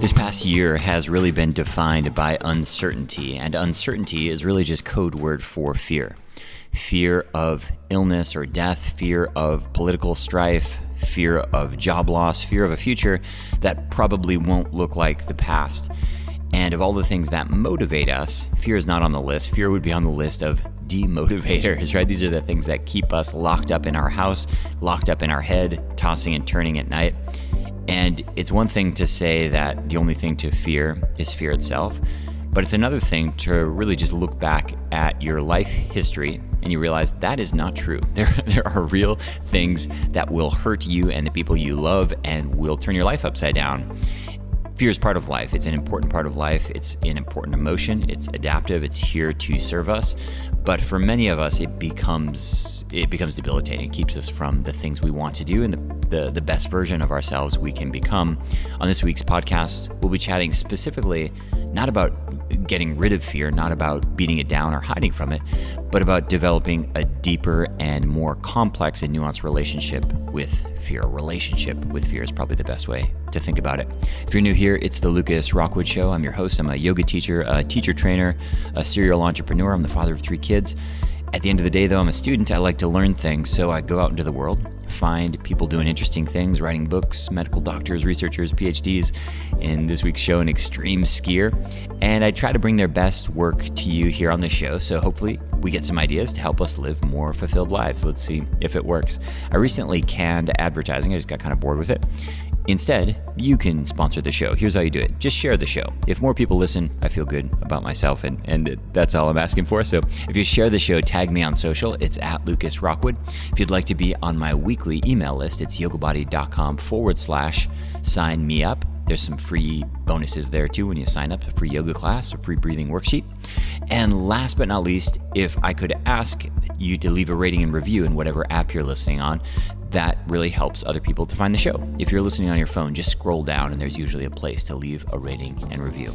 This past year has really been defined by uncertainty, and uncertainty is really just code word for fear. Fear of illness or death, fear of political strife, fear of job loss, fear of a future that probably won't look like the past. And of all the things that motivate us, fear is not on the list. Fear would be on the list of demotivators, right? These are the things that keep us locked up in our house, locked up in our head, tossing and turning at night. And it's one thing to say that the only thing to fear is fear itself, but it's another thing to really just look back at your life history and you realize that is not true. There are real things that will hurt you and the people you love and will turn your life upside down. Fear is part of life. It's an important part of life. It's an important emotion. It's adaptive. It's here to serve us. But for many of us, it becomes debilitating. It keeps us from the things we want to do and the best version of ourselves we can become. On this week's podcast, we'll be chatting specifically not about getting rid of fear, not about beating it down or hiding from it, but about developing a deeper and more complex and nuanced relationship with fear. A relationship with fear is probably the best way to think about it. If you're new here, it's the Lucas Rockwood Show. I'm your host. I'm a yoga teacher, a teacher trainer, a serial entrepreneur. I'm the father of 3 kids. At the end of the day, though, I'm a student. I like to learn things, so I go out into the world, find people doing interesting things, writing books, medical doctors, researchers, PhDs. In this week's show, an extreme skier. And I try to bring their best work to you here on the show, so hopefully we get some ideas to help us live more fulfilled lives. Let's see if it works. I recently canned advertising. I just got kind of bored with it. Instead, you can sponsor the show. Here's how you do it. Just share the show. If more people listen, I feel good about myself, and that's all I'm asking for. So if you share the show, tag me on social. It's at Lucas Rockwood. If you'd like to be on my weekly email list, it's yogabody.com/sign me up. There's some free bonuses there too when you sign up, a free yoga class, a free breathing worksheet. And last but not least, if I could ask you to leave a rating and review in whatever app you're listening on, that really helps other people to find the show. If you're listening on your phone, just scroll down and there's usually a place to leave a rating and review.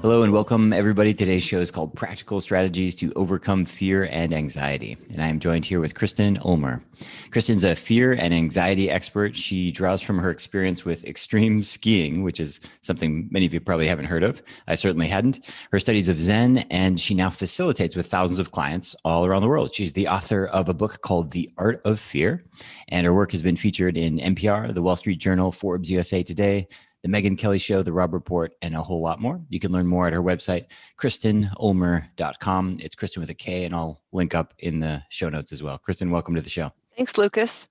Hello and welcome everybody. Today's show is called Practical Strategies to Overcome Fear and Anxiety. And I am joined here with Kristen Ulmer. Kristen's a fear and anxiety expert. She draws from her experience with extreme skiing, which is something many of you probably haven't heard of. I certainly hadn't. Her studies of Zen, and she now facilitates with thousands of clients all around the world. She's the author of a book called The Art of Fear, and her work has been featured in NPR, The Wall Street Journal, Forbes USA Today, The Megyn Kelly Show, The Rob Report, and a whole lot more. You can learn more at her website, KristenUlmer.com. It's Kristen with a K, and I'll link up in the show notes as well. Kristen, welcome to the show. Thanks, Lucas.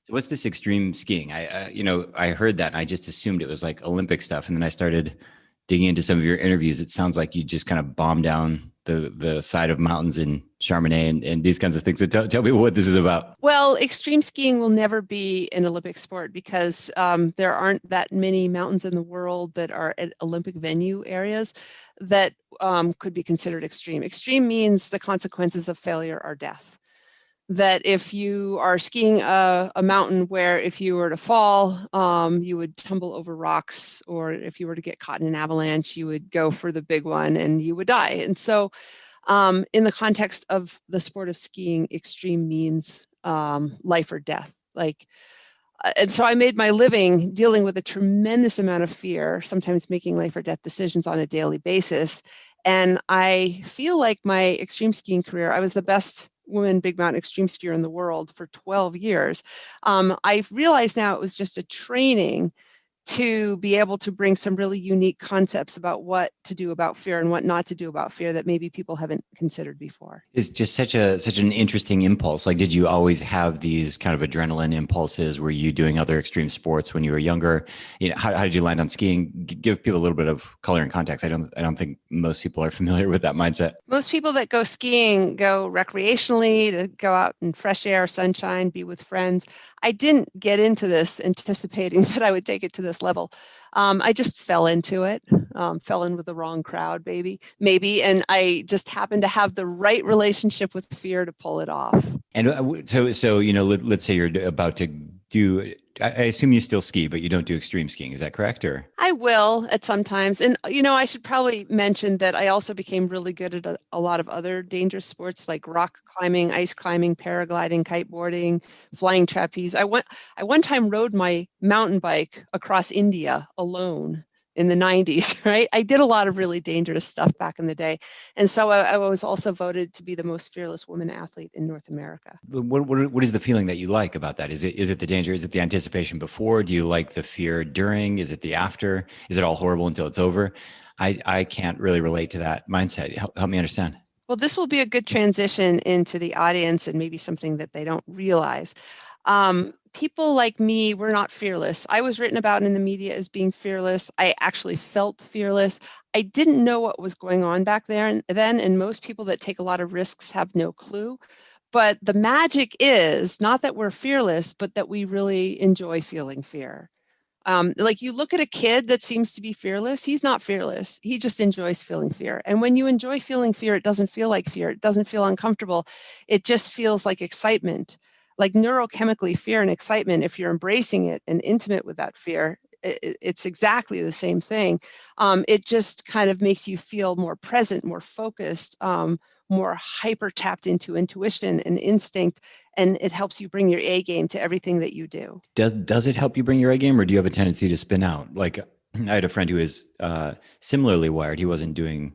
So what's this extreme skiing? I heard that and I just assumed it was like Olympic stuff. And then I started digging into some of your interviews. It sounds like you just kind of bombed down the side of mountains in Chamonix and these kinds of things. So tell me what this is about. Well, extreme skiing will never be an Olympic sport because there aren't that many mountains in the world that are at Olympic venue areas that could be considered extreme. Extreme means the consequences of failure are death. That if you are skiing a mountain where if you were to fall, you would tumble over rocks, or if you were to get caught in an avalanche, you would go for the big one and you would die. And so in the context of the sport of skiing, extreme means life or death. And so I made my living dealing with a tremendous amount of fear, sometimes making life or death decisions on a daily basis. And I feel like my extreme skiing career, I was the best woman big mountain extreme skier in the world for 12 years. I realize now it was just a training to be able to bring some really unique concepts about what to do about fear and what not to do about fear that maybe people haven't considered before. It's just such an interesting impulse. Like, did you always have these kind of adrenaline impulses? Were you doing other extreme sports when you were younger? How did you land on skiing? Give people a little bit of color and context. I don't think most people are familiar with that mindset. Most people that go skiing go recreationally, to go out in fresh air, sunshine, be with friends. I didn't get into this anticipating that I would take it to this level. I just fell into it, fell in with the wrong crowd, maybe. And I just happened to have the right relationship with fear to pull it off. And so let's say you're about to do I assume you still ski, but you don't do extreme skiing. Is that correct? Or I will at some times. And, I should probably mention that I also became really good at a lot of other dangerous sports like rock climbing, ice climbing, paragliding, kiteboarding, flying trapeze. I one time rode my mountain bike across India alone in the 90s, right? I did a lot of really dangerous stuff back in the day. And so I was also voted to be the most fearless woman athlete in North America. what is the feeling that you like about that? Is it the danger? Is it the anticipation before? Do you like the fear during? Is it the after? Is it all horrible until it's over? I can't really relate to that mindset. Help me understand. Well, this will be a good transition into the audience and maybe something that they don't realize. People like me, we're not fearless. I was written about in the media as being fearless. I actually felt fearless. I didn't know what was going on back there and then, and most people that take a lot of risks have no clue. But the magic is not that we're fearless, but that we really enjoy feeling fear. Like you look at a kid that seems to be fearless, he's not fearless. He just enjoys feeling fear. And when you enjoy feeling fear, it doesn't feel like fear. It doesn't feel uncomfortable. It just feels like excitement. Like neurochemically, fear and excitement, if you're embracing it and intimate with that fear, it's exactly the same thing. It just kind of makes you feel more present, more focused, more hyper tapped into intuition and instinct, and it helps you bring your A game to everything that you do. Does it help you bring your A game, or do you have a tendency to spin out? Like I had a friend who is similarly wired. He wasn't doing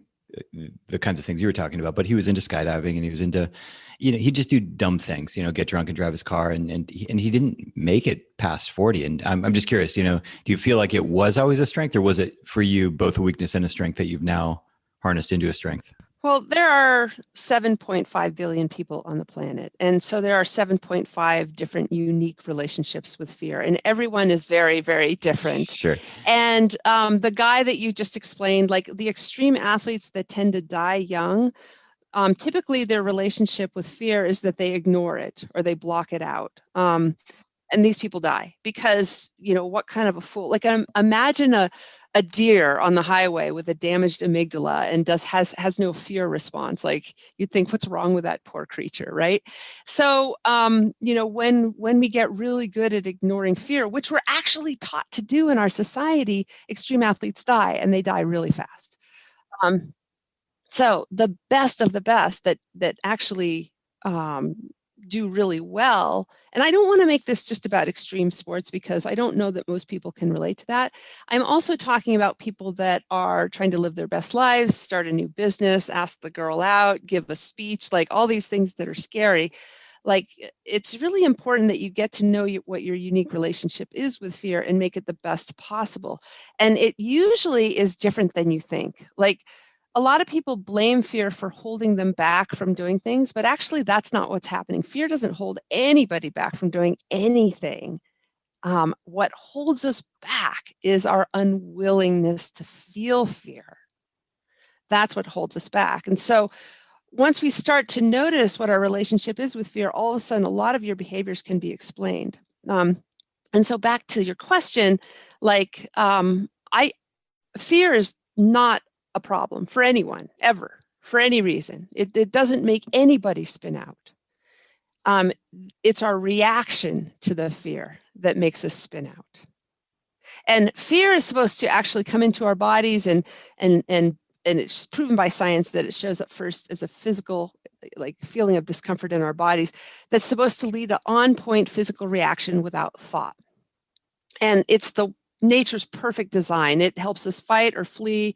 the kinds of things you were talking about, but he was into skydiving and he was into, he'd just do dumb things, get drunk and drive his car, and he didn't make it past 40. And I'm just curious, do you feel like it was always a strength, or was it for you both a weakness and a strength that you've now harnessed into a strength? Well, there are 7.5 billion people on the planet. And so there are 7.5 different unique relationships with fear. And everyone is very, very different. Sure. And the guy that you just explained, like the extreme athletes that tend to die young, typically their relationship with fear is that they ignore it or they block it out. And these people die because, what kind of a fool, like imagine a deer on the highway with a damaged amygdala and has no fear response. Like you'd think, what's wrong with that poor creature, right? So, when we get really good at ignoring fear, which we're actually taught to do in our society, extreme athletes die and they die really fast. So the best of the best that actually do really well. And I don't want to make this just about extreme sports because I don't know that most people can relate to that. I'm also talking about people that are trying to live their best lives, start a new business, ask the girl out, give a speech, like all these things that are scary. Like it's really important that you get to know what your unique relationship is with fear and make it the best possible. And it usually is different than you think. Like a lot of people blame fear for holding them back from doing things, but actually that's not what's happening. Fear doesn't hold anybody back from doing anything. What holds us back is our unwillingness to feel fear. That's what holds us back. And so once we start to notice what our relationship is with fear, all of a sudden, a lot of your behaviors can be explained. And so back to your question, like fear is not a problem for anyone ever, for any reason. It doesn't make anybody spin out. It's our reaction to the fear that makes us spin out. And fear is supposed to actually come into our bodies, and it's proven by science that it shows up first as a physical, like feeling of discomfort in our bodies, that's supposed to lead to on-point physical reaction without thought. And it's the nature's perfect design. It helps us fight or flee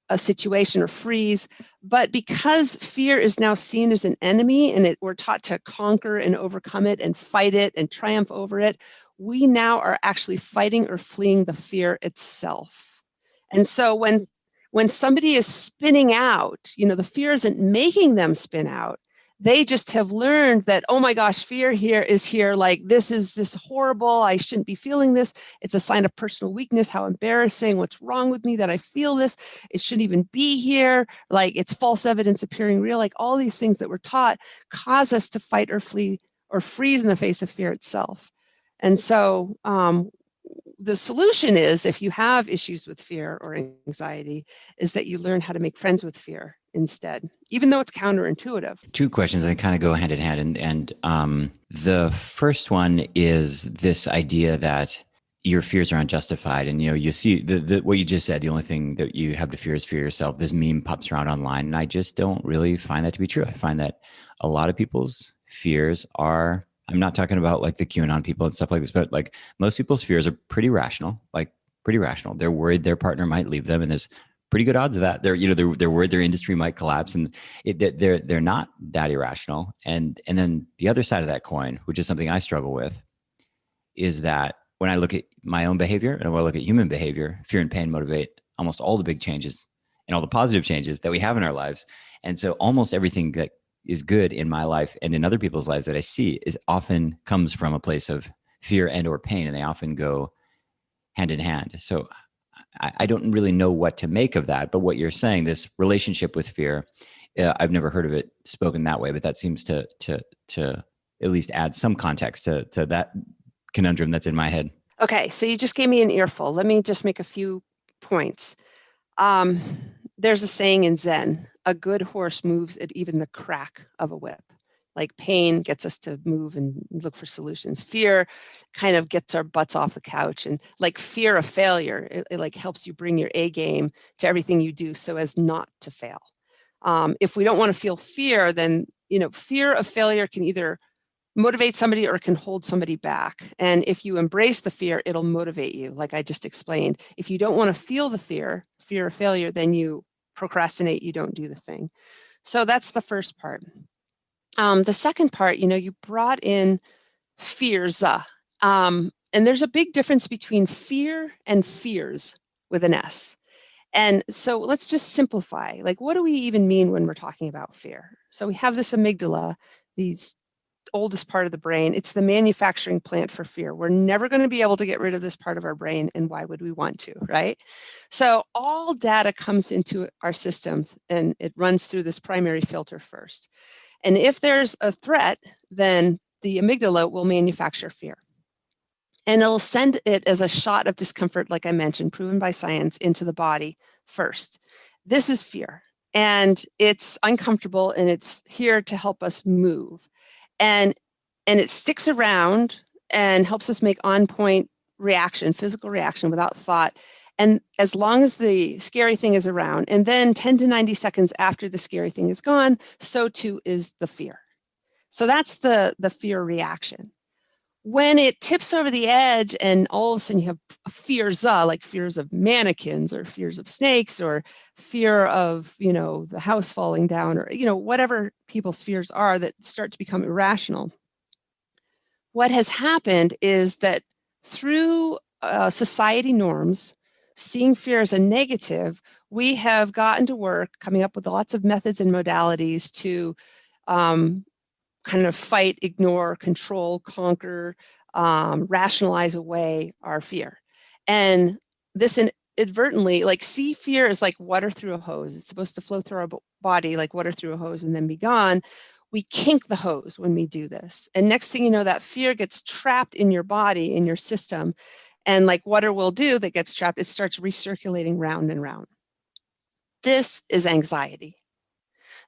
a situation or freeze. But because fear is now seen as an enemy and we're taught to conquer and overcome it and fight it and triumph over it, we now are actually fighting or fleeing the fear itself. And so when somebody is spinning out, the fear isn't making them spin out. They just have learned that, oh my gosh, fear is here. Like this is horrible. I shouldn't be feeling this. It's a sign of personal weakness. How embarrassing. What's wrong with me that I feel this? It shouldn't even be here. Like it's false evidence appearing real. Like all these things that we're taught cause us to fight or flee or freeze in the face of fear itself. And so the solution is, if you have issues with fear or anxiety, is that you learn how to make friends with fear instead, even though it's counterintuitive. Two questions that kind of go hand in hand, and The first one is this idea that your fears are unjustified. And, you see what you just said, the only thing that you have to fear is fear yourself. This meme pops around online, and I just don't really find that to be true. I find that a lot of people's fears are, I'm not talking about like the QAnon people and stuff like this, but like most people's fears are pretty rational, They're worried their partner might leave them, and there's pretty good odds of that. They're worried their industry might collapse, and they're not that irrational. And then the other side of that coin, which is something I struggle with, is that when I look at my own behavior and when I look at human behavior, fear and pain motivate almost all the big changes and all the positive changes that we have in our lives. And so almost everything that is good in my life and in other people's lives that I see is often comes from a place of fear and or pain, and they often go hand in hand. So I don't really know what to make of that, but what you're saying, this relationship with fear, I've never heard of it spoken that way, but that seems to at least add some context to that conundrum that's in my head. Okay, so you just gave me an earful. Let me just make a few points. There's a saying in Zen, a good horse moves at even the crack of a whip. Like pain gets us to move and look for solutions. Fear kind of gets our butts off the couch, and like fear of failure, it like helps you bring your A game to everything you do so as not to fail. If we don't want to feel fear, then fear of failure can either motivate somebody or can hold somebody back. And if you embrace the fear, it'll motivate you, like I just explained. If you don't want to feel the fear of failure, then you procrastinate, you don't do the thing. So that's the first part. The second part, you brought in fears. And there's a big difference between fear and fears with an S. And so let's just simplify. Like, what do we even mean when we're talking about fear? So we have this amygdala, these oldest part of the brain. It's the manufacturing plant for fear. We're never going to be able to get rid of this part of our brain, and why would we want to, right? So all data comes into our system, and it runs through this primary filter first. And if there's a threat, then the amygdala will manufacture fear. And it'll send it as a shot of discomfort, like I mentioned, proven by science, into the body first. This is fear, and it's uncomfortable, and it's here to help us move. And it sticks around and helps us make on-point reaction, physical reaction without thought. And as long as the scary thing is around, and then 10 to 90 seconds after the scary thing is gone, so too is the fear. So that's the fear reaction. When it tips over the edge and all of a sudden you have fears, like fears of mannequins or fears of snakes or fear of, the house falling down or, whatever people's fears are that start to become irrational. What has happened is that through society norms, seeing fear as a negative, we have gotten to work coming up with lots of methods and modalities to kind of fight, ignore, control, conquer, rationalize away our fear. And this inadvertently, see fear is like water through a hose. It's supposed to flow through our body like water through a hose and then be gone. We kink the hose when we do this. And next thing you know, that fear gets trapped in your body, in your system. And like water will do that gets trapped, it starts recirculating round and round. This is anxiety.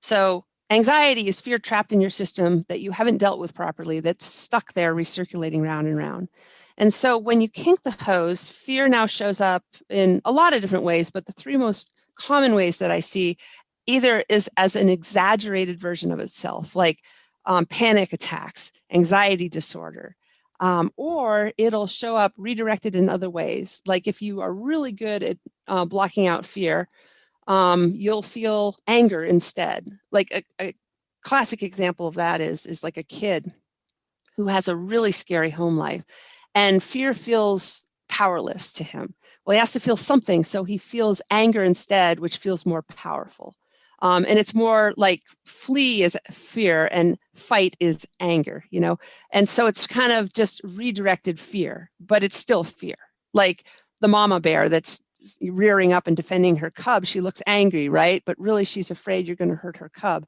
So anxiety is fear trapped in your system that you haven't dealt with properly, that's stuck there recirculating round and round. And so when you kink the hose, fear now shows up in a lot of different ways, but the three most common ways that I see either is as an exaggerated version of itself, like panic attacks, anxiety disorder, or it'll show up redirected in other ways. Like if you are really good at blocking out fear, you'll feel anger instead. Like a classic example of that is like a kid who has a really scary home life, and fear feels powerless to him. Well, he has to feel something, so he feels anger instead, which feels more powerful. And it's more like flee is fear and fight is anger, And so it's kind of just redirected fear, but it's still fear. Like the mama bear that's rearing up and defending her cub, she looks angry, right? But really she's afraid you're going to hurt her cub.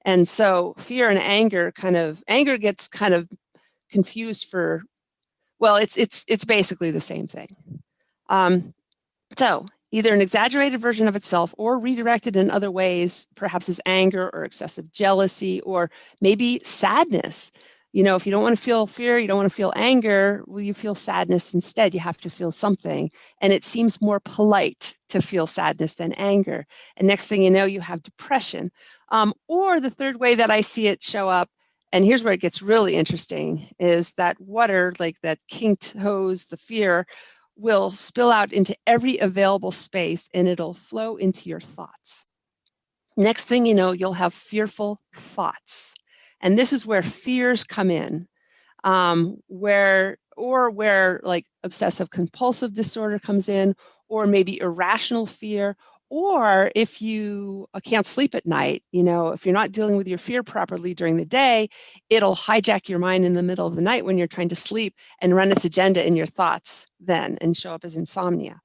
And so fear and anger gets kind of confused for, well, it's basically the same thing. So either an exaggerated version of itself or redirected in other ways, perhaps as anger or excessive jealousy or maybe sadness. if you don't want to feel fear, you don't want to feel anger, well, you feel sadness instead. You have to feel something. And it seems more polite to feel sadness than anger. And next thing you know, you have depression. Or the third way that I see it show up, and here's where it gets really interesting, is that water, like that kinked hose, the fear, will spill out into every available space and it'll flow into your thoughts. Next thing you know, you'll have fearful thoughts. And this is where fears come in, where like obsessive compulsive disorder comes in, or maybe irrational fear, or if you can't sleep at night, if you're not dealing with your fear properly during the day, it'll hijack your mind in the middle of the night when you're trying to sleep and run its agenda in your thoughts then and show up as insomnia.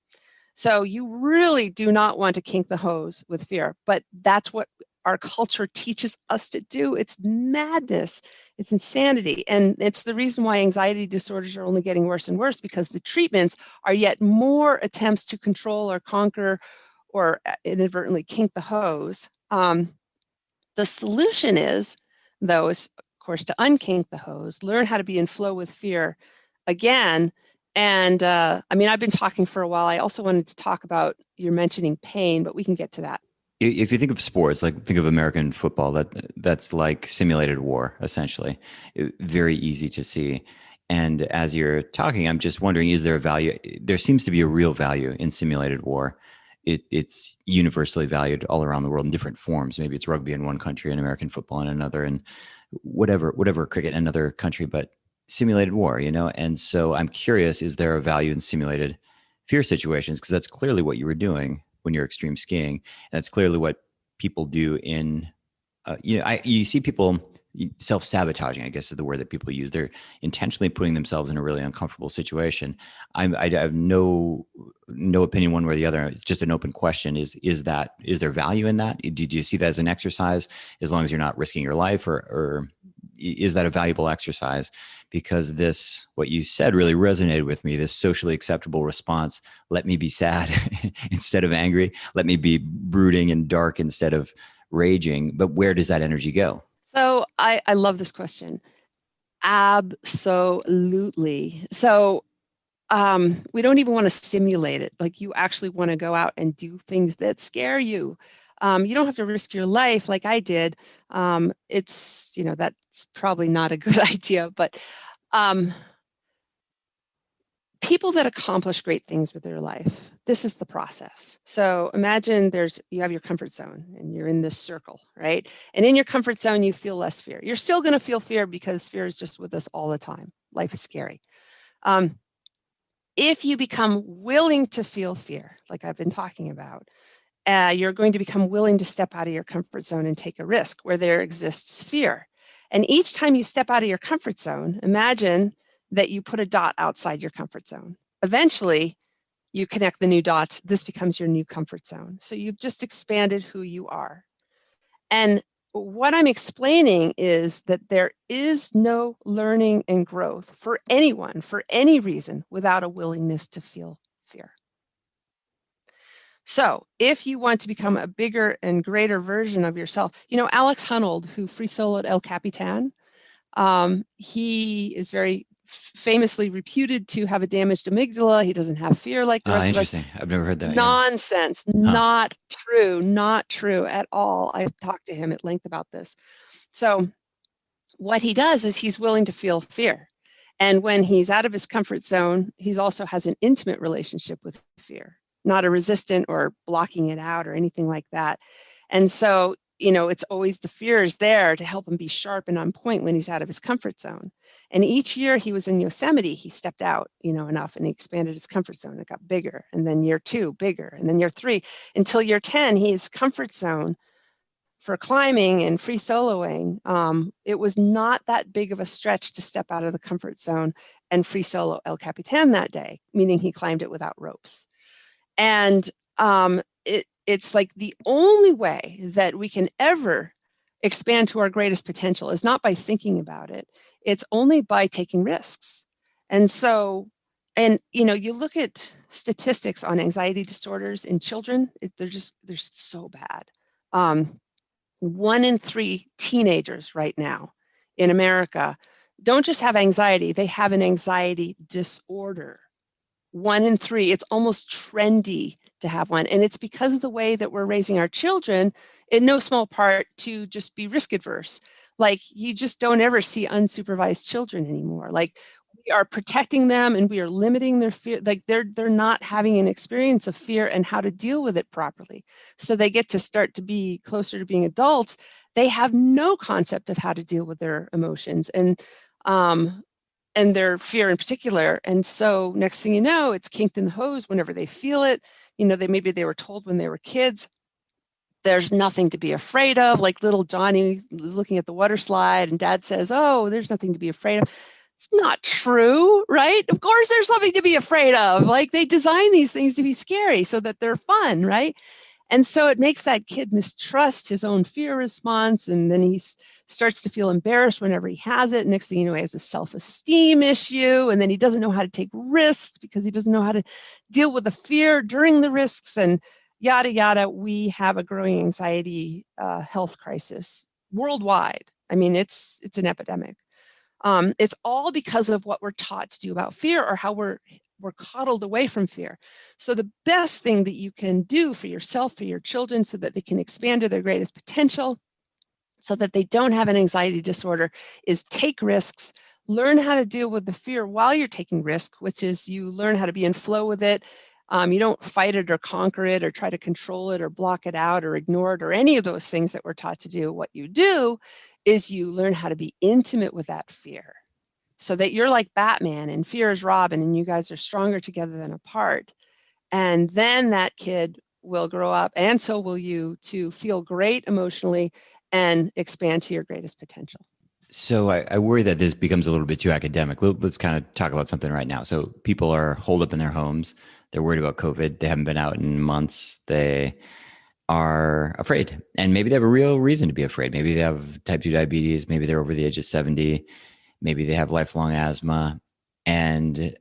So you really do not want to kink the hose with fear, but that's what our culture teaches us to do. It's madness. It's insanity. And it's the reason why anxiety disorders are only getting worse and worse, because the treatments are yet more attempts to control or conquer or inadvertently kink the hose. The solution is, though, is of course to unkink the hose, learn how to be in flow with fear again. And I've been talking for a while. I also wanted to talk about, you're mentioning pain, but we can get to that. If you think of sports, like think of American football, that's like simulated war, essentially. Very easy to see. And as you're talking, I'm just wondering, is there a value? There seems to be a real value in simulated war. It's universally valued all around the world in different forms. Maybe it's rugby in one country and American football in another, and whatever cricket in another country, but simulated war, And so I'm curious, is there a value in simulated fear situations? Because that's clearly what you were doing when you're extreme skiing. And that's clearly what people do in, you see people self-sabotaging, I guess is the word that people use. They're intentionally putting themselves in a really uncomfortable situation. I have no opinion one way or the other. It's just an open question. Is there value in that? Do you see that as an exercise, as long as you're not risking your life, or is that a valuable exercise? Because what you said really resonated with me, this socially acceptable response. Let me be sad instead of angry. Let me be brooding and dark instead of raging. But where does that energy go? So I love this question. Absolutely. So we don't even want to simulate it. Like, you actually want to go out and do things that scare you. You don't have to risk your life like I did. That's probably not a good idea, but people that accomplish great things with their life, this is the process. So imagine you have your comfort zone and you're in this circle, right? And in your comfort zone, you feel less fear. You're still going to feel fear because fear is just with us all the time. Life is scary. If you become willing to feel fear, like I've been talking about, you're going to become willing to step out of your comfort zone and take a risk where there exists fear. And each time you step out of your comfort zone, imagine that you put a dot outside your comfort zone. Eventually, you connect the new dots. This becomes your new comfort zone. So you've just expanded who you are. And what I'm explaining is that there is no learning and growth for anyone, for any reason, without a willingness to feel fear. So if you want to become a bigger and greater version of yourself, Alex Honnold, who free soloed El Capitan, he is very famously reputed to have a damaged amygdala. He doesn't have fear like the rest of us. Interesting. I've never heard that. Nonsense. Yeah. Not true. Not true at all. I've talked to him at length about this. So what he does is he's willing to feel fear. And when he's out of his comfort zone, he also has an intimate relationship with fear, not a resistant or blocking it out or anything like that. And so, it's always the fear is there to help him be sharp and on point when he's out of his comfort zone. And each year he was in Yosemite, he stepped out, enough, and he expanded his comfort zone. It got bigger. And then year 2, bigger. And then year 3, until year 10, his comfort zone for climbing and free soloing, it was not that big of a stretch to step out of the comfort zone and free solo El Capitan that day, meaning he climbed it without ropes. And it's like the only way that we can ever expand to our greatest potential is not by thinking about it. It's only by taking risks. And so, you look at statistics on anxiety disorders in children, they're so bad. 1 in 3 teenagers right now in America don't just have anxiety, they have an anxiety disorder. 1 in 3, it's almost trendy to have one. And it's because of the way that we're raising our children, in no small part to just be risk adverse. Like you just don't ever see unsupervised children anymore. Like we are protecting them and we are limiting their fear. Like they're not having an experience of fear and how to deal with it properly. So they get to start to be closer to being adults. They have no concept of how to deal with their emotions and their fear in particular. And so next thing you know, it's kinked in the hose whenever they feel it. You know, maybe they were told when they were kids, there's nothing to be afraid of. Like little Johnny is looking at the water slide and dad says, oh, there's nothing to be afraid of. It's not true, right? Of course there's something to be afraid of. Like they design these things to be scary so that they're fun, right? And so it makes that kid mistrust his own fear response. And then he starts to feel embarrassed whenever he has it. Next thing you know, he has a self-esteem issue. And then he doesn't know how to take risks because he doesn't know how to deal with the fear during the risks and yada, yada. We have a growing anxiety health crisis worldwide. I mean, it's an epidemic. It's all because of what we're taught to do about fear or how we're coddled away from fear. So the best thing that you can do for yourself, for your children, so that they can expand to their greatest potential, so that they don't have an anxiety disorder, is take risks, learn how to deal with the fear while you're taking risks, which is you learn how to be in flow with it. You don't fight it or conquer it or try to control it or block it out or ignore it or any of those things that we're taught to do. What you do is you learn how to be intimate with that fear, so that you're like Batman and fear is Robin and you guys are stronger together than apart. And then that kid will grow up, and so will you, to feel great emotionally and expand to your greatest potential. So I worry that this becomes a little bit too academic. Let's kind of talk about something right now. So people are holed up in their homes. They're worried about COVID. They haven't been out in months. They are afraid. And maybe they have a real reason to be afraid. Maybe they have type 2 diabetes. Maybe they're over the age of 70. Maybe they have lifelong asthma. And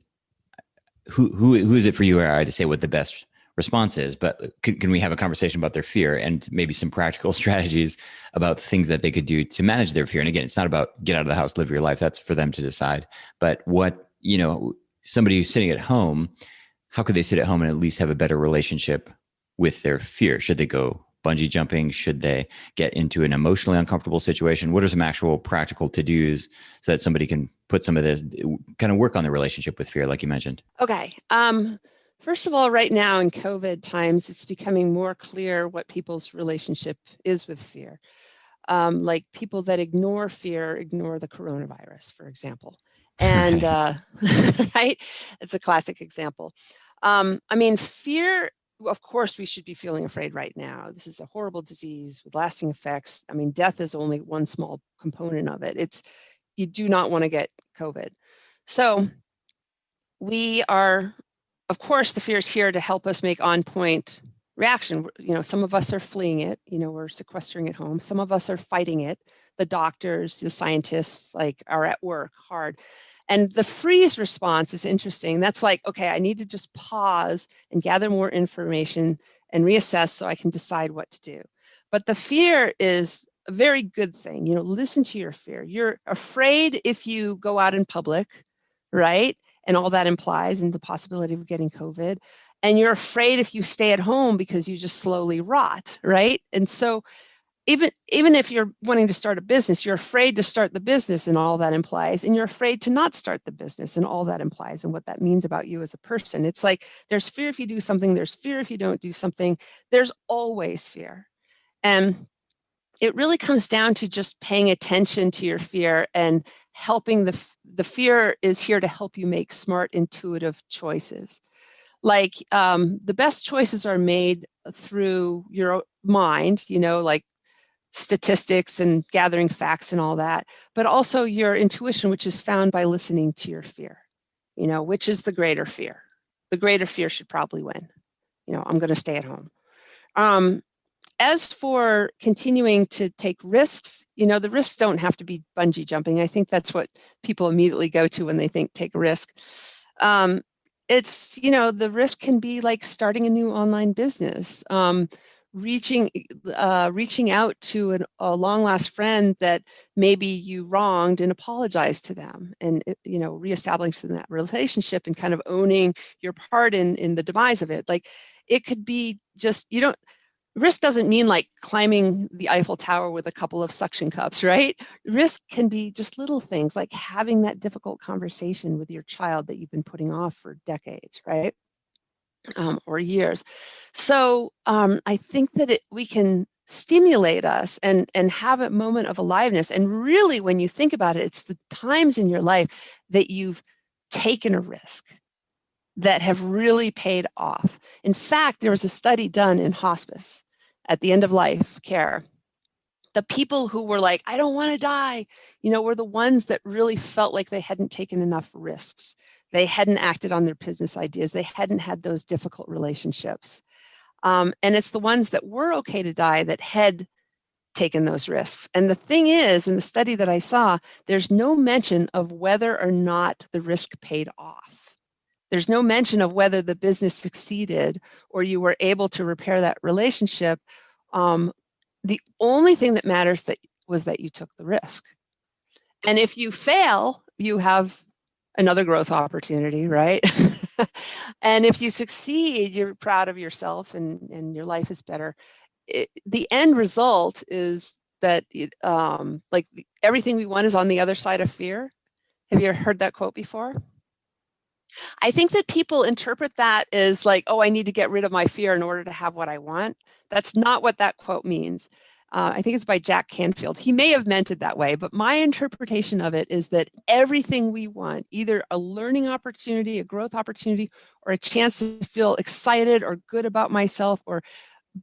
who is it for you or I to say what the best response is? But can we have a conversation about their fear and maybe some practical strategies about things that they could do to manage their fear? And again, it's not about get out of the house, live your life. That's for them to decide. But what, somebody who's sitting at home, how could they sit at home and at least have a better relationship with their fear? Should they go bungee jumping? Should they get into an emotionally uncomfortable situation? What are some actual practical to-dos so that somebody can put some of this, kind of work on the relationship with fear, like you mentioned? Okay. First of all, right now in COVID times, it's becoming more clear what people's relationship is with fear. Like people that ignore fear, ignore the coronavirus, for example. And right, it's a classic example. I mean, fear, of course, we should be feeling afraid right now. This is a horrible disease with lasting effects. I mean, death is only one small component of it. You do not want to get COVID. So we are, of course, the fear is here to help us make on point reaction. Some of us are fleeing it, we're sequestering at home. Some of us are fighting it. The doctors, the scientists, are at work hard. And the freeze response is interesting. That's like, okay, I need to just pause and gather more information and reassess so I can decide what to do. But the fear is a very good thing. Listen to your fear. You're afraid if you go out in public, right? And all that implies, and the possibility of getting COVID. And you're afraid if you stay at home because you just slowly rot, right? And so even if you're wanting to start a business, you're afraid to start the business and all that implies, and you're afraid to not start the business and all that implies and what that means about you as a person. It's like there's fear if you do something, there's fear if you don't do something, there's always fear. And it really comes down to just paying attention to your fear and helping the fear is here to help you make smart, intuitive choices. The best choices are made through your mind, like statistics and gathering facts and all that, but also your intuition, which is found by listening to your fear, which is the greater fear. The greater fear should probably win. I'm going to stay at home. As for continuing to take risks, the risks don't have to be bungee jumping. I think that's what people immediately go to when they think take a risk. It's, the risk can be like starting a new online business, reaching reaching out to a long lost friend that maybe you wronged and apologize to them, and reestablishing that relationship and kind of owning your part in the demise of it. Like, it could be just, you don't risk doesn't mean like climbing the Eiffel Tower with a couple of suction cups, right? Risk can be just little things like having that difficult conversation with your child that you've been putting off for decades, right? Or years. So I think that we can stimulate us and have a moment of aliveness. And really, when you think about it, it's the times in your life that you've taken a risk that have really paid off. In fact, there was a study done in hospice at the end of life care. The people who were like, I don't want to die, were the ones that really felt like they hadn't taken enough risks. They hadn't acted on their business ideas. They hadn't had those difficult relationships. And it's the ones that were okay to die that had taken those risks. And the thing is, in the study that I saw, there's no mention of whether or not the risk paid off. There's no mention of whether the business succeeded or you were able to repair that relationship. The only thing that matters was that you took the risk. And if you fail, you have another growth opportunity, right? And if you succeed, you're proud of yourself and your life is better. The end result is that everything we want is on the other side of fear. Have you ever heard that quote before? I think that people interpret that as like, oh, I need to get rid of my fear in order to have what I want. That's not what that quote means. I think it's by Jack Canfield. He may have meant it that way, but my interpretation of it is that everything we want, either a learning opportunity, a growth opportunity, or a chance to feel excited or good about myself, or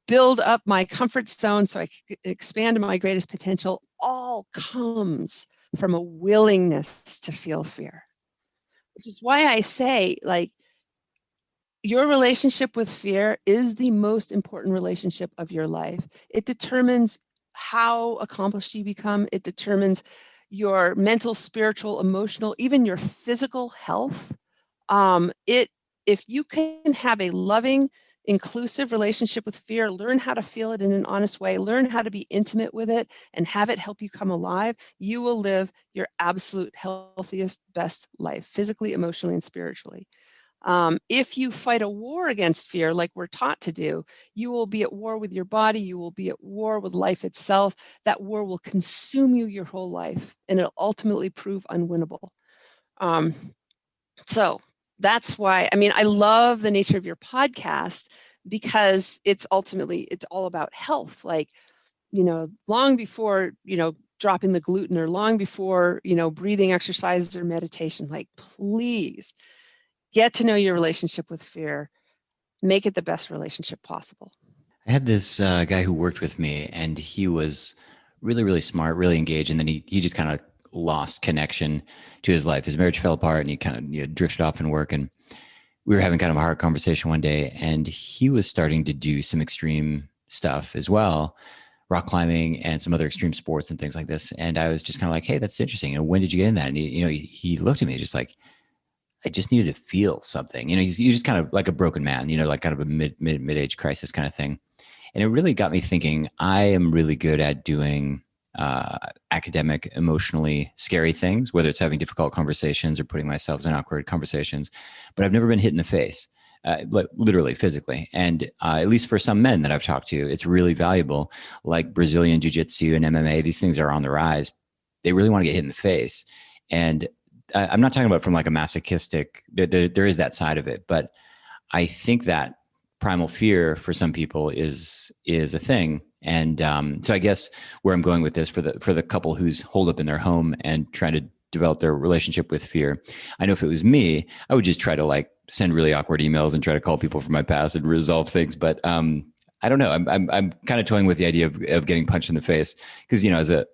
build up my comfort zone so I can expand my greatest potential, all comes from a willingness to feel fear. Which is why I say, like, your relationship with fear is the most important relationship of your life. It determines how accomplished you become. It determines your mental, spiritual, emotional, even your physical health. If you can have a loving, inclusive relationship with fear, learn how to feel it in an honest way, learn how to be intimate with it, and have it help you come alive, you will live your absolute healthiest, best life, physically, emotionally, and spiritually. If you fight a war against fear, like we're taught to do, you will be at war with your body. You will be at war with life itself. That war will consume you your whole life, and it'll ultimately prove unwinnable. So that's why, I love the nature of your podcast, because it's all about health. Like, long before, dropping the gluten, or long before, breathing exercises or meditation, like, please get to know your relationship with fear. Make it the best relationship possible. I had this guy who worked with me, and he was really, really smart, really engaged. And then he just kind of lost connection to his life. His marriage fell apart, and he kind of drifted off in work. And we were having kind of a hard conversation one day, and he was starting to do some extreme stuff as well, rock climbing and some other extreme sports and things like this. And I was just kind of like, hey, that's interesting. When did you get in that? And he looked at me just like, I just needed to feel something. He's just kind of like a broken man, like kind of a mid-age crisis kind of thing. And it really got me thinking, I am really good at doing academic, emotionally scary things, whether it's having difficult conversations or putting myself in awkward conversations, but I've never been hit in the face, literally, physically. And at least for some men that I've talked to, it's really valuable. Like Brazilian jiu-jitsu and MMA, these things are on the rise. They really want to get hit in the face. And I'm not talking about from like a masochistic, there is that side of it, but I think that primal fear for some people is a thing. And so I guess where I'm going with this for the couple who's holed up in their home and trying to develop their relationship with fear, I know if it was me, I would just try to like send really awkward emails and try to call people from my past and resolve things. But I don't know. I'm kind of toying with the idea of getting punched in the face, because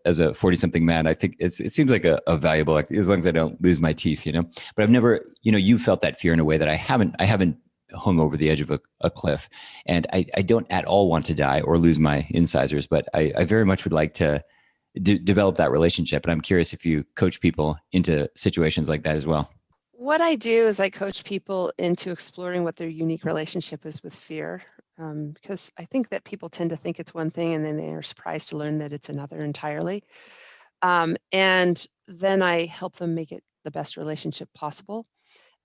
as a 40-something man, I think it seems like a valuable, as long as I don't lose my teeth, But I've never, you felt that fear in a way that I haven't hung over the edge of a cliff, and I don't at all want to die or lose my incisors, but I very much would like to develop that relationship. And I'm curious if you coach people into situations like that as well. What I do is I coach people into exploring what their unique relationship is with fear. because I think that people tend to think it's one thing and then they are surprised to learn that it's another entirely. And then I help them make it the best relationship possible.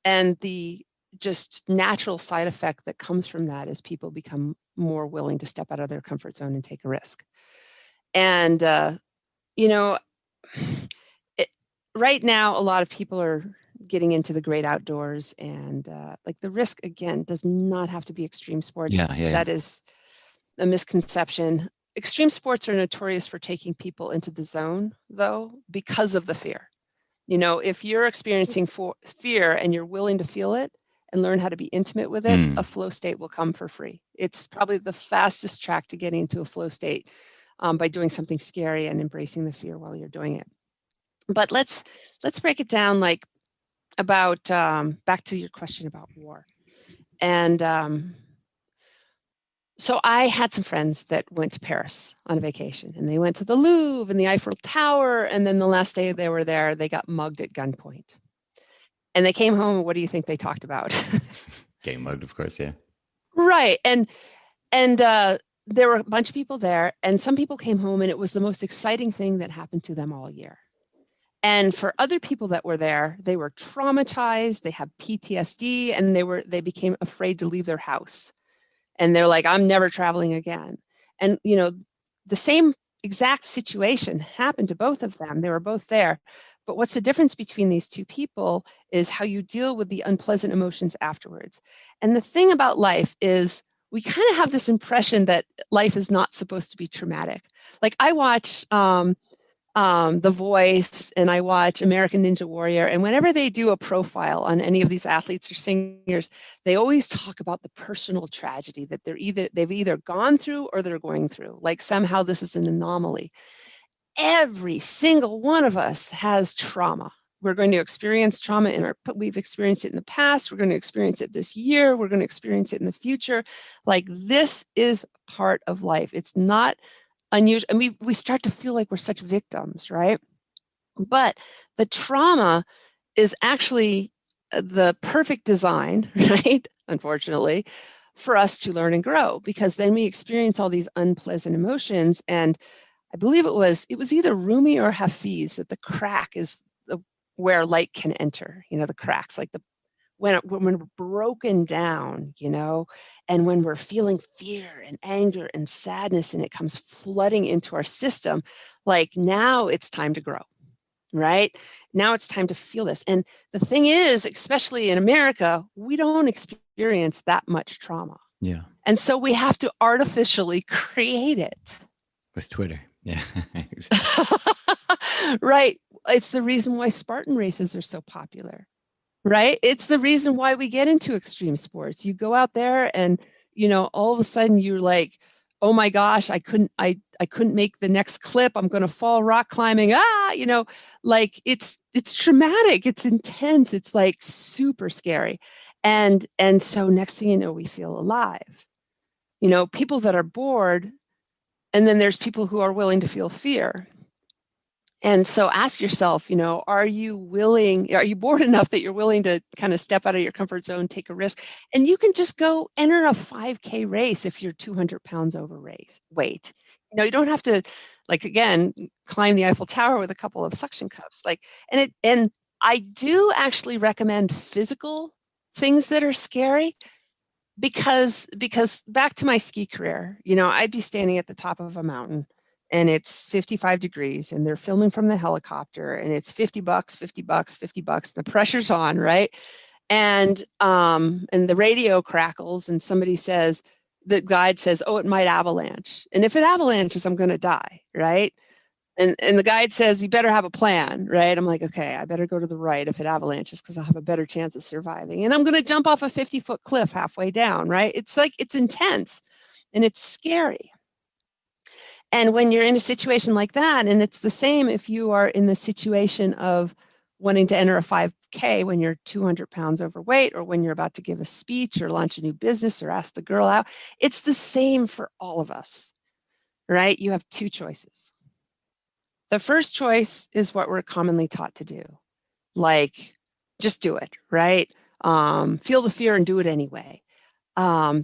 And the just natural side effect that comes from that is people become more willing to step out of their comfort zone and take a risk. And, you know, it, right now, a lot of people are getting into the great outdoors, and like the risk again does not have to be extreme sports. Yeah. That is a misconception. Extreme sports are notorious for taking people into the zone, though, because of the fear. If you're experiencing fear and you're willing to feel it and learn how to be intimate with it, a flow state will come for free. It's probably the fastest track to getting into a flow state, by doing something scary and embracing the fear while you're doing it. But let's break it down, like, about back to your question about war. And so I had some friends that went to Paris on a vacation, and they went to the Louvre and the Eiffel Tower. And then the last day they were there, they got mugged at gunpoint. And they came home, and what do you think they talked about? Getting mugged, of course, yeah. Right. And there were a bunch of people there, and some people came home, and it was the most exciting thing that happened to them all year. And for other people that were there, they were traumatized, they had PTSD, and they became afraid to leave their house. And they're like, I'm never traveling again. And, the same exact situation happened to both of them. They were both there. But what's the difference between these two people is how you deal with the unpleasant emotions afterwards. And the thing about life is we kind of have this impression that life is not supposed to be traumatic. Like, I watch The Voice, and I watch American Ninja Warrior, and whenever they do a profile on any of these athletes or singers, they always talk about the personal tragedy that they've either gone through or they're going through. Like, somehow this is an anomaly. Every single one of us has trauma. We're going to experience trauma we've experienced it in the past. We're going to experience it this year. We're going to experience it in the future. Like, this is part of life. It's not unusual. And we start to feel like we're such victims, right? But the trauma is actually the perfect design, right? Unfortunately, for us to learn and grow, because then we experience all these unpleasant emotions. And I believe it was either Rumi or Hafiz that the crack is where light can enter. The cracks, like when we're broken down, and when we're feeling fear and anger and sadness, and it comes flooding into our system, like, now it's time to grow, right? Now it's time to feel this. And the thing is, especially in America, we don't experience that much trauma. Yeah. And so we have to artificially create it. With Twitter. Yeah. Right. It's the reason why Spartan races are so popular. Right? It's the reason why we get into extreme sports. You go out there and, all of a sudden you're like, oh my gosh, I couldn't make the next clip. I'm going to fall rock climbing. Like, it's traumatic. It's intense. It's like super scary. And so next thing you know, we feel alive. People that are bored, and then there's people who are willing to feel fear. And so ask yourself, are you bored enough that you're willing to kind of step out of your comfort zone, take a risk? And you can just go enter a 5K race if you're 200 pounds weight. You don't have to, like, again, climb the Eiffel Tower with a couple of suction cups. Like, and I do actually recommend physical things that are scary, because back to my ski career, I'd be standing at the top of a mountain, and it's 55 degrees, and they're filming from the helicopter, and it's $50, $50, $50. The pressure's on, right? And the radio crackles, and the guide says, oh, it might avalanche. And if it avalanches, I'm going to die, right? And the guide says, you better have a plan, right? I'm like, okay, I better go to the right if it avalanches, because I'll have a better chance of surviving. And I'm going to jump off a 50-foot cliff halfway down, right? It's like, it's intense and it's scary. And when you're in a situation like that, and it's the same if you are in the situation of wanting to enter a 5K when you're 200 pounds overweight, or when you're about to give a speech or launch a new business or ask the girl out, it's the same for all of us, right? You have two choices. The first choice is what we're commonly taught to do. Like, just do it, right? Feel the fear and do it anyway.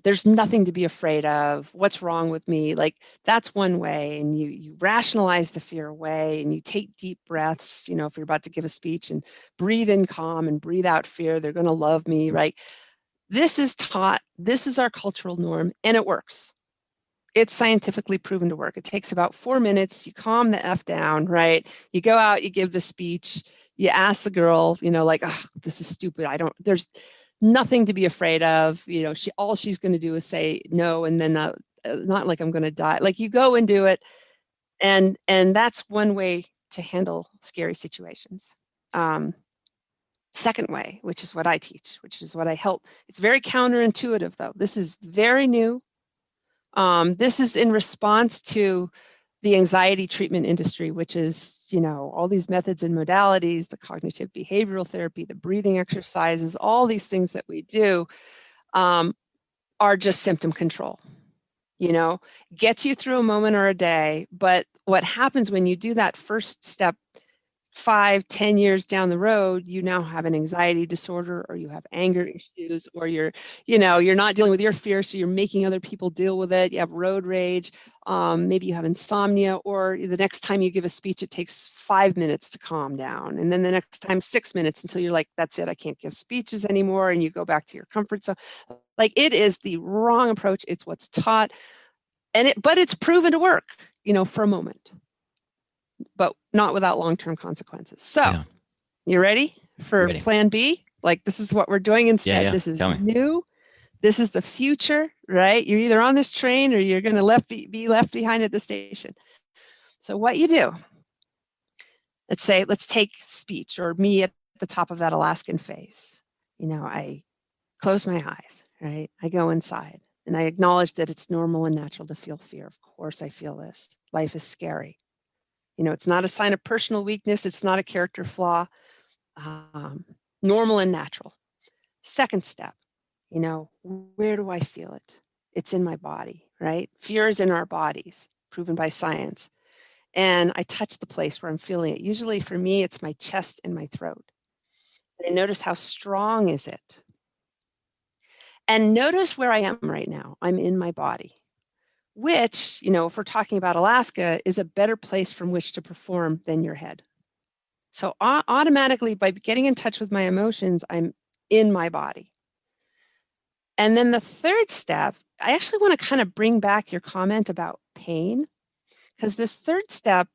There's nothing to be afraid of. What's wrong with me? Like, that's one way. And you rationalize the fear away, and you take deep breaths, if you're about to give a speech, and breathe in calm and breathe out fear. They're going to love me, right? This is taught. This is our cultural norm, and it works. It's scientifically proven to work. It takes about 4 minutes. You calm the F down, right? You go out, you give the speech, you ask the girl, like, oh, this is stupid. There's nothing to be afraid of. All she's going to do is say no. And then not like I'm going to die. Like, you go and do it. And that's one way to handle scary situations. Second way, which is what I teach, which is what I help. It's very counterintuitive, though. This is very new. This is in response to the anxiety treatment industry, which is, all these methods and modalities, the cognitive behavioral therapy, the breathing exercises, all these things that we do are just symptom control, gets you through a moment or a day. But what happens when you do that first step, 5-10 years down the road, you now have an anxiety disorder, or you have anger issues, or you're not dealing with your fear, so you're making other people deal with it. You have road rage, maybe you have insomnia, or the next time you give a speech, it takes 5 minutes to calm down, and then the next time 6 minutes, until you're like, that's it, I can't give speeches anymore, and you go back to your comfort zone. Like, it is the wrong approach. It's what's taught, but it's proven to work, for a moment, but not without long-term consequences. So, You ready for plan B? Like, this is what we're doing instead. Yeah. This is new. This is the future, right? You're either on this train or you're going to be left behind at the station. So what you do, let's take speech, or me at the top of that Alaskan phase. I close my eyes, right? I go inside, and I acknowledge that it's normal and natural to feel fear. Of course I feel this. Life is scary. It's not a sign of personal weakness. It's not a character flaw. Normal and natural. Second step, where do I feel it? It's in my body, right? Fear is in our bodies, proven by science. And I touch the place where I'm feeling it. Usually for me, it's my chest and my throat. And I notice, how strong is it? And notice where I am right now. I'm in my body, which, if we're talking about Alaska, is a better place from which to perform than your head. So automatically, by getting in touch with my emotions, I'm in my body. And then the third step, I actually want to kind of bring back your comment about pain, because this third step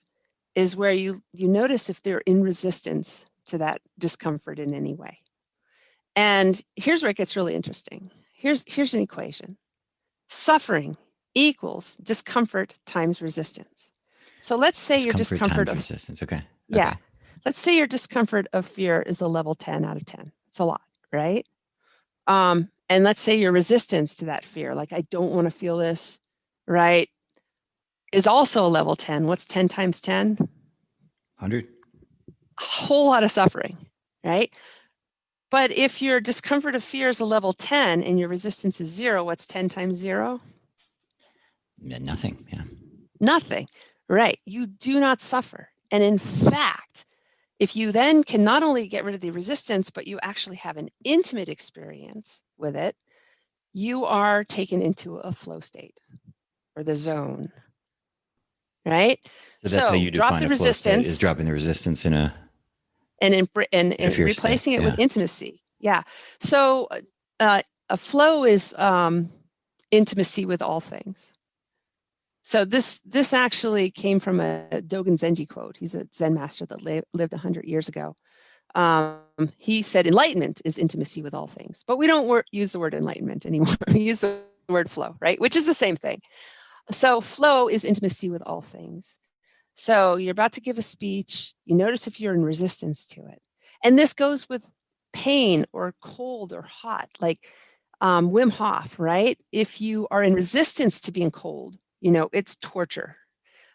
is where you notice if they're in resistance to that discomfort in any way. And here's where it gets really interesting. Here's an equation. Suffering equals discomfort times resistance. So let's say your discomfort of resistance. Okay. Yeah. Let's say your discomfort of fear is a level 10 out of 10. It's a lot, right? And let's say your resistance to that fear, like, I don't want to feel this, right, is also a level 10. What's 10 times 10? 100. A whole lot of suffering, right? But if your discomfort of fear is a level 10 and your resistance is 0, what's 10 times 0? Nothing. Yeah. Nothing, right? You do not suffer. And in fact, if you then can not only get rid of the resistance, but you actually have an intimate experience with it, you are taken into a flow state, or the zone, right? So that's how you drop define the a flow state, resistance, is dropping the resistance in a and replacing state. it with intimacy. Yeah. So a flow is intimacy with all things. So this actually came from a Dogen Zenji quote. He's a Zen master that lived 100 years ago. He said enlightenment is intimacy with all things, but we don't use the word enlightenment anymore. We use the word flow, right? Which is the same thing. So flow is intimacy with all things. So you're about to give a speech. You notice if you're in resistance to it. And this goes with pain or cold or hot, like Wim Hof, right? If you are in resistance to being cold, it's torture.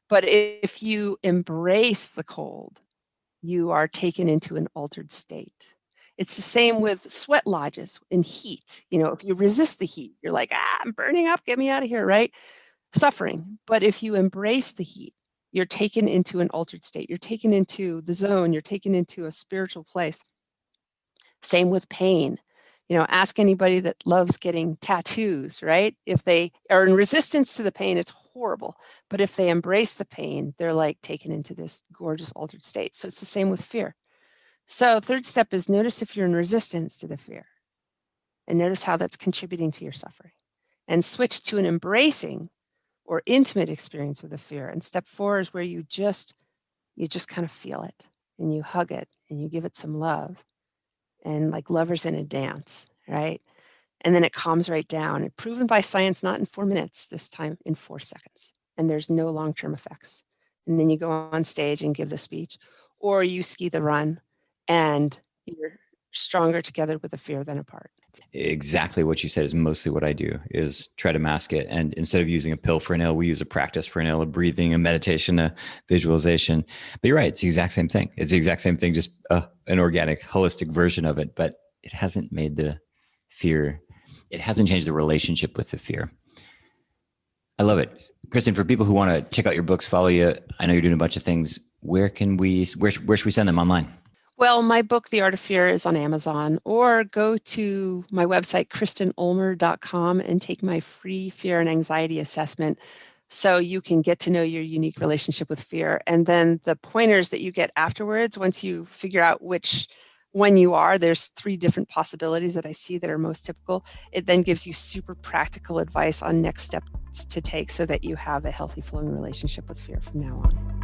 But if you embrace the cold, you are taken into an altered state. It's the same with sweat lodges in heat. If you resist the heat, you're like, I'm burning up, get me out of here, right? Suffering. But if you embrace the heat, you're taken into an altered state. You're taken into the zone. You're taken into a spiritual place. Same with pain. Ask anybody that loves getting tattoos, right? If they are in resistance to the pain, it's horrible. But if they embrace the pain, they're like taken into this gorgeous altered state. So it's the same with fear. So third step is notice if you're in resistance to the fear and notice how that's contributing to your suffering, and switch to an embracing or intimate experience with the fear. And step 4 is where you just kind of feel it and you hug it and you give it some love, and like lovers in a dance, right? And then it calms right down. And proven by science, not in 4 minutes, this time in 4 seconds. And there's no long-term effects. And then you go on stage and give the speech, or you ski the run, and you're stronger together with the fear than apart. Exactly what you said is mostly what I do, is try to mask it. And instead of using a pill for an ill, we use a practice for an ill, a breathing, a meditation, a visualization. But you're right. It's the exact same thing. It's the exact same thing, just an organic, holistic version of it. But it hasn't made the fear, it hasn't changed the relationship with the fear. I love it. Kristen, for people who want to check out your books, follow you, I know you're doing a bunch of things. Where should we send them online? Well, my book, The Art of Fear, is on Amazon, or go to my website, KristenUlmer.com, and take my free fear and anxiety assessment so you can get to know your unique relationship with fear. And then the pointers that you get afterwards, once you figure out which one you are, there's 3 different possibilities that I see that are most typical. It then gives you super practical advice on next steps to take so that you have a healthy, flowing relationship with fear from now on.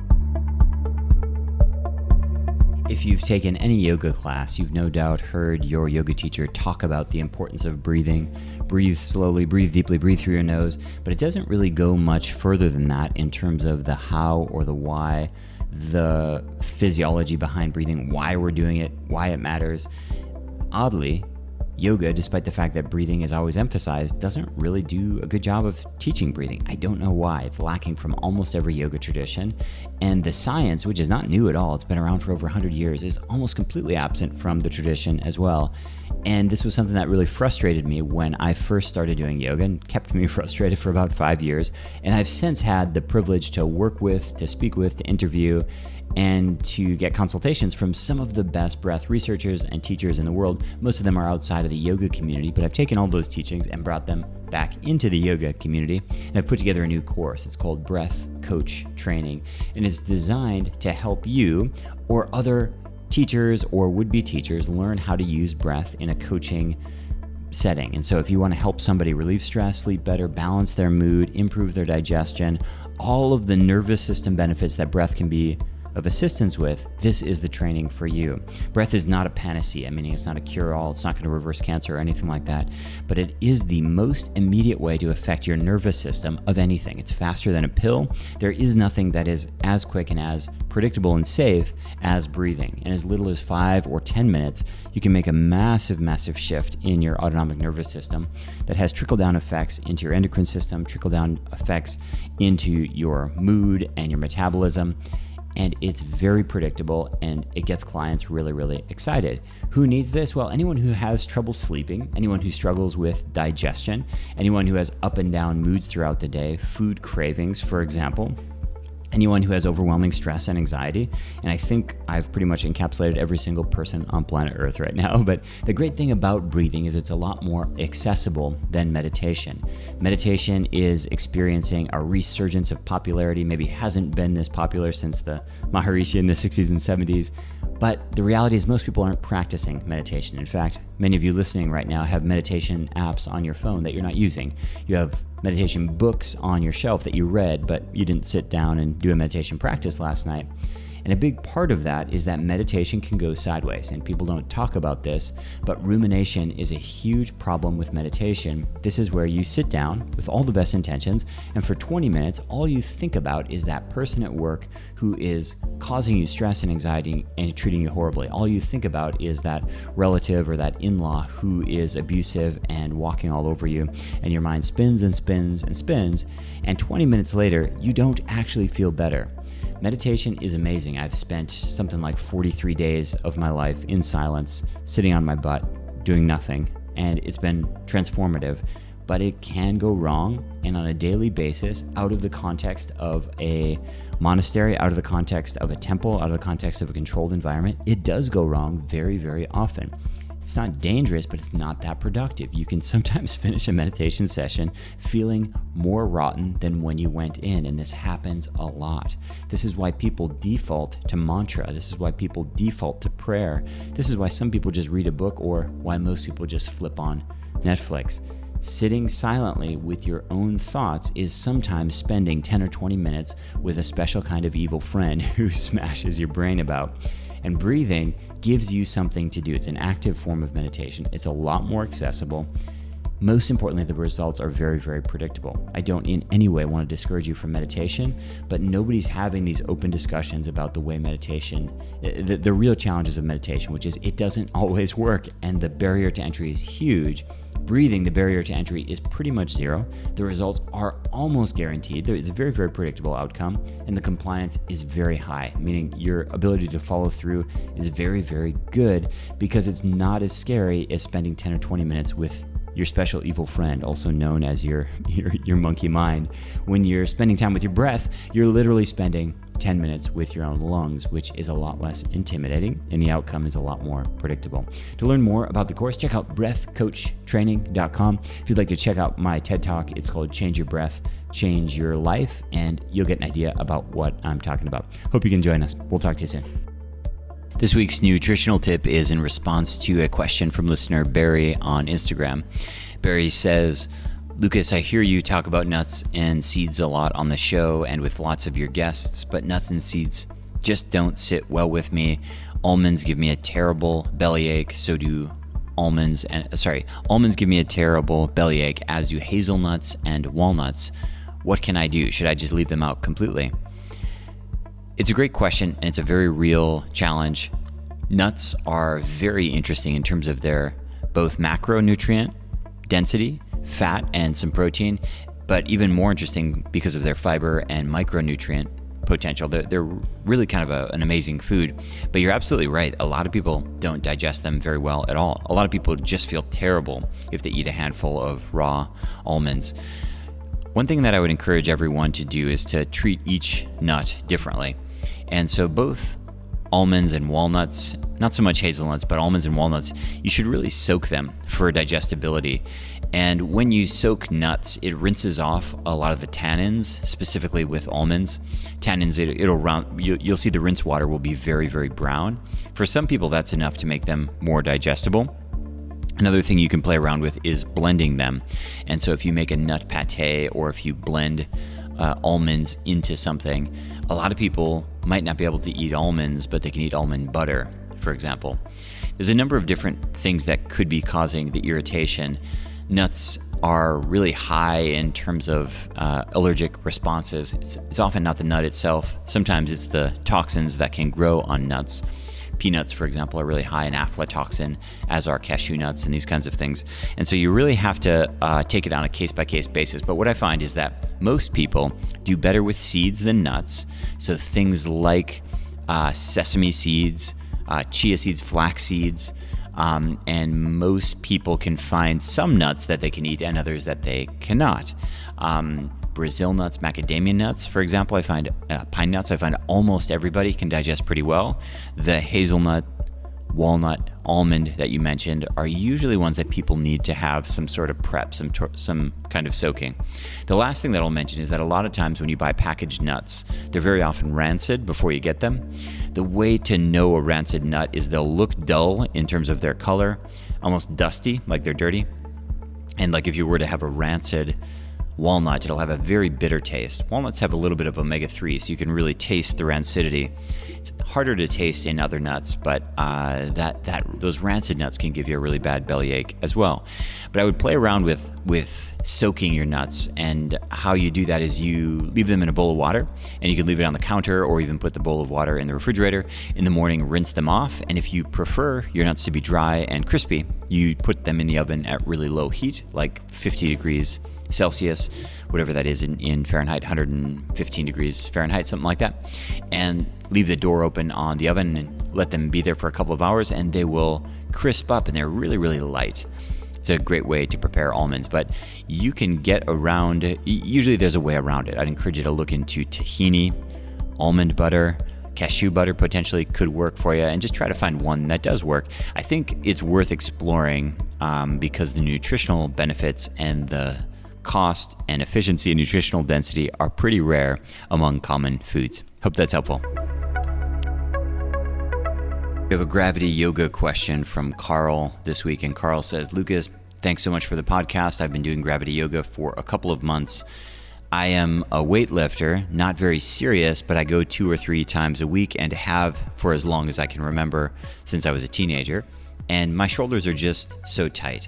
If you've taken any yoga class, you've no doubt heard your yoga teacher talk about the importance of breathing. Breathe slowly, breathe deeply, breathe through your nose. But it doesn't really go much further than that in terms of the how or the why, the physiology behind breathing, why we're doing it, why it matters. Oddly, yoga, despite the fact that breathing is always emphasized, doesn't really do a good job of teaching breathing. I don't know why. It's lacking from almost every yoga tradition. And the science, which is not new at all, it's been around for over 100 years, is almost completely absent from the tradition as well. And this was something that really frustrated me when I first started doing yoga, and kept me frustrated for about 5 years. And I've since had the privilege to work with, to speak with, to interview, and to get consultations from some of the best breath researchers and teachers in the world. Most of them are outside of the yoga community, but I've taken all those teachings and brought them back into the yoga community. And I've put together a new course. It's called Breath Coach Training, and it's designed to help you or other teachers or would-be teachers learn how to use breath in a coaching setting. And so if you want to help somebody relieve stress, sleep better, balance their mood, improve their digestion, all of the nervous system benefits that breath can be of assistance with, this is the training for you. Breath is not a panacea, meaning it's not a cure-all, it's not going to reverse cancer or anything like that, but it is the most immediate way to affect your nervous system of anything. It's faster than a pill. There is nothing that is as quick and as predictable and safe as breathing. In as little as 5 or 10 minutes, you can make a massive, massive shift in your autonomic nervous system that has trickle-down effects into your endocrine system, trickle-down effects into your mood and your metabolism. And it's very predictable, and it gets clients really, really excited. Who needs this? Well, anyone who has trouble sleeping, anyone who struggles with digestion, anyone who has up and down moods throughout the day, food cravings, for example, anyone who has overwhelming stress and anxiety. And I think I've pretty much encapsulated every single person on planet Earth right now. But the great thing about breathing is it's a lot more accessible than meditation. Meditation is experiencing a resurgence of popularity, maybe hasn't been this popular since the Maharishi in the 60s and 70s. But the reality is most people aren't practicing meditation. In fact, many of you listening right now have meditation apps on your phone that you're not using. You have meditation books on your shelf that you read, but you didn't sit down and do a meditation practice last night. And a big part of that is that meditation can go sideways, and people don't talk about this, but rumination is a huge problem with meditation. This is where you sit down with all the best intentions, and for 20 minutes, all you think about is that person at work who is causing you stress and anxiety and treating you horribly. All you think about is that relative or that in-law who is abusive and walking all over you, and your mind spins and spins and spins, and 20 minutes later, you don't actually feel better. Meditation is amazing. I've spent something like 43 days of my life in silence, sitting on my butt, doing nothing, and it's been transformative. But it can go wrong, and on a daily basis, out of the context of a monastery, out of the context of a temple, out of the context of a controlled environment, it does go wrong very, very often. It's not dangerous, but it's not that productive. You can sometimes finish a meditation session feeling more rotten than when you went in, and this happens a lot. This is why people default to mantra. This is why people default to prayer. This is why some people just read a book, or why most people just flip on Netflix. Sitting silently with your own thoughts is sometimes spending 10 or 20 minutes with a special kind of evil friend who smashes your brain about. And breathing gives you something to do. It's an active form of meditation. It's a lot more accessible. Most importantly, the results are very, very predictable. I don't in any way want to discourage you from meditation, but nobody's having these open discussions about the way meditation, the real challenges of meditation, which is it doesn't always work, and the barrier to entry is huge. Breathing, the barrier to entry is pretty much zero. The results are almost guaranteed. It's a very, very predictable outcome, and the compliance is very high, meaning your ability to follow through is very, very good because it's not as scary as spending 10 or 20 minutes with your special evil friend, also known as your monkey mind. When you're spending time with your breath, you're literally spending 10 minutes with your own lungs, which is a lot less intimidating, and the outcome is a lot more predictable. To learn more about the course, check out breathcoachtraining.com. If you'd like to check out my TED Talk, it's called Change Your Breath, Change Your Life, and you'll get an idea about what I'm talking about. Hope you can join us. We'll talk to you soon. This week's nutritional tip is in response to a question from listener Barry on Instagram. Barry says, Lucas, I hear you talk about nuts and seeds a lot on the show and with lots of your guests, but nuts and seeds just don't sit well with me. Almonds give me a terrible bellyache, so do almonds. Almonds give me a terrible bellyache, as do hazelnuts and walnuts. What can I do? Should I just leave them out completely? It's a great question, and it's a very real challenge. Nuts are very interesting in terms of their both macronutrient density, fat, and some protein, but even more interesting because of their fiber and micronutrient potential. They're really kind of an amazing food, but you're absolutely right. A lot of people don't digest them very well at all. A lot of people just feel terrible if they eat a handful of raw almonds. One thing that I would encourage everyone to do is to treat each nut differently. And so both almonds and walnuts, not so much hazelnuts, but almonds and walnuts, you should really soak them for digestibility. And when you soak nuts, it rinses off a lot of the tannins, specifically with almonds. Tannins, you'll see the rinse water will be very, very brown. For some people, that's enough to make them more digestible. Another thing you can play around with is blending them. And so if you make a nut pate or if you blend almonds into something, a lot of people might not be able to eat almonds, but they can eat almond butter, for example. There's a number of different things that could be causing the irritation. Nuts are really high in terms of allergic responses. It's often not the nut itself. Sometimes it's the toxins that can grow on nuts. Peanuts, for example, are really high in aflatoxin, as are cashew nuts and these kinds of things. And so you really have to take it on a case-by-case basis. But what I find is that most people do better with seeds than nuts. So things like sesame seeds, chia seeds, flax seeds, and most people can find some nuts that they can eat and others that they cannot. Brazil nuts, macadamia nuts, for example, I find pine nuts, I find almost everybody can digest pretty well. The hazelnut, walnut, almond that you mentioned are usually ones that people need to have some sort of prep, some kind of soaking. The last thing that I'll mention is that a lot of times when you buy packaged nuts, they're very often rancid before you get them. The way to know a rancid nut is they'll look dull in terms of their color, almost dusty, like they're dirty. And like if you were to have a rancid walnut, it'll have a very bitter taste. Walnuts have a little bit of omega-3, so you can really taste the rancidity. It's harder to taste in other nuts, but those rancid nuts can give you a really bad bellyache as well. But I would play around with soaking your nuts, and how you do that is you leave them in a bowl of water, and you can leave it on the counter or even put the bowl of water in the refrigerator. In the morning, rinse them off, and if you prefer your nuts to be dry and crispy, you put them in the oven at really low heat, like 50 degrees Celsius, whatever that is in Fahrenheit, 115 degrees Fahrenheit, something like that, and leave the door open on the oven and let them be there for a couple of hours, and they will crisp up, and they're really, really light. It's a great way to prepare almonds, but you can get around, usually there's a way around it. I'd encourage you to look into tahini, almond butter, Cashew butter potentially could work for you, and just try to find one that does work. I think it's worth exploring because the nutritional benefits and the cost and efficiency and nutritional density are pretty rare among common foods. Hope that's helpful. We have a gravity yoga question from Carl this week, and Carl says, Lucas, thanks so much for the podcast. I've been doing gravity yoga for a couple of months. I am a weightlifter, not very serious, but I go 2 or 3 times a week and have for as long as I can remember since I was a teenager. And my shoulders are just so tight.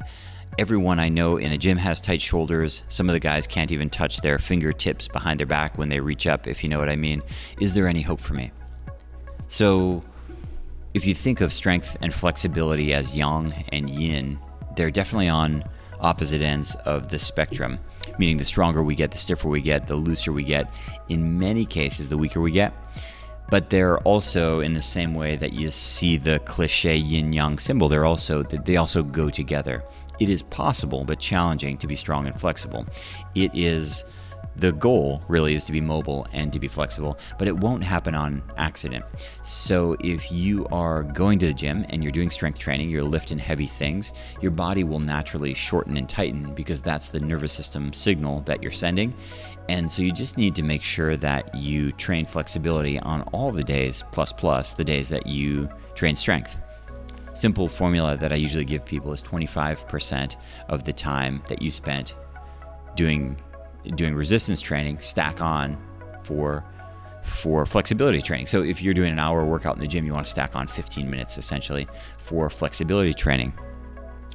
Everyone I know in the gym has tight shoulders. Some of the guys can't even touch their fingertips behind their back when they reach up, if you know what I mean. Is there any hope for me? So if you think of strength and flexibility as yang and yin, they're definitely on opposite ends of the spectrum, meaning the stronger we get, the stiffer we get, the looser we get. In many cases, the weaker we get. But they're also, in the same way that you see the cliche yin-yang symbol, they also go together. It is possible, but challenging, to be strong and flexible. The goal really is to be mobile and to be flexible, but it won't happen on accident. So if you are going to the gym and you're doing strength training, you're lifting heavy things, your body will naturally shorten and tighten because that's the nervous system signal that you're sending. And so you just need to make sure that you train flexibility on all the days, plus the days that you train strength. Simple formula that I usually give people is 25% of the time that you spent doing resistance training, stack on for flexibility training. So if you're doing an hour workout in the gym, you want to stack on 15 minutes essentially for flexibility training.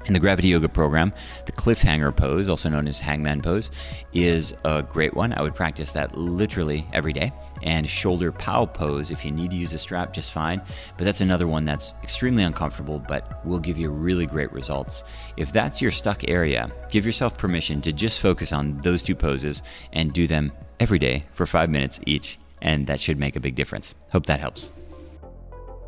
In the gravity yoga program, the cliffhanger pose, also known as hangman pose, is a great one. I would practice that literally every day. And shoulder pow pose, if you need to use a strap, just fine. But that's another one that's extremely uncomfortable, but will give you really great results. If that's your stuck area, give yourself permission to just focus on those 2 poses and do them every day for 5 minutes each. And that should make a big difference. Hope that helps.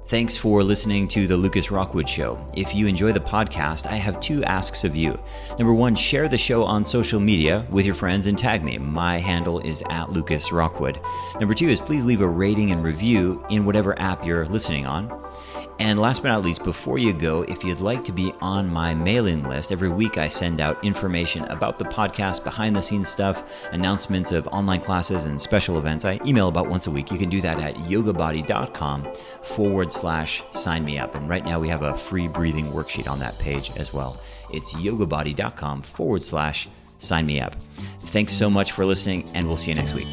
Thanks for listening to The Lucas Rockwood Show. If you enjoy the podcast, I have 2 asks of you. Number 1, share the show on social media with your friends and tag me. My handle is @LucasRockwood. Number 2 is please leave a rating and review in whatever app you're listening on. And last but not least, before you go, if you'd like to be on my mailing list, every week I send out information about the podcast, behind the scenes stuff, announcements of online classes and special events. I email about once a week. You can do that at yogabody.com/sign me up. And right now we have a free breathing worksheet on that page as well. It's yogabody.com/sign me up. Thanks so much for listening, and we'll see you next week.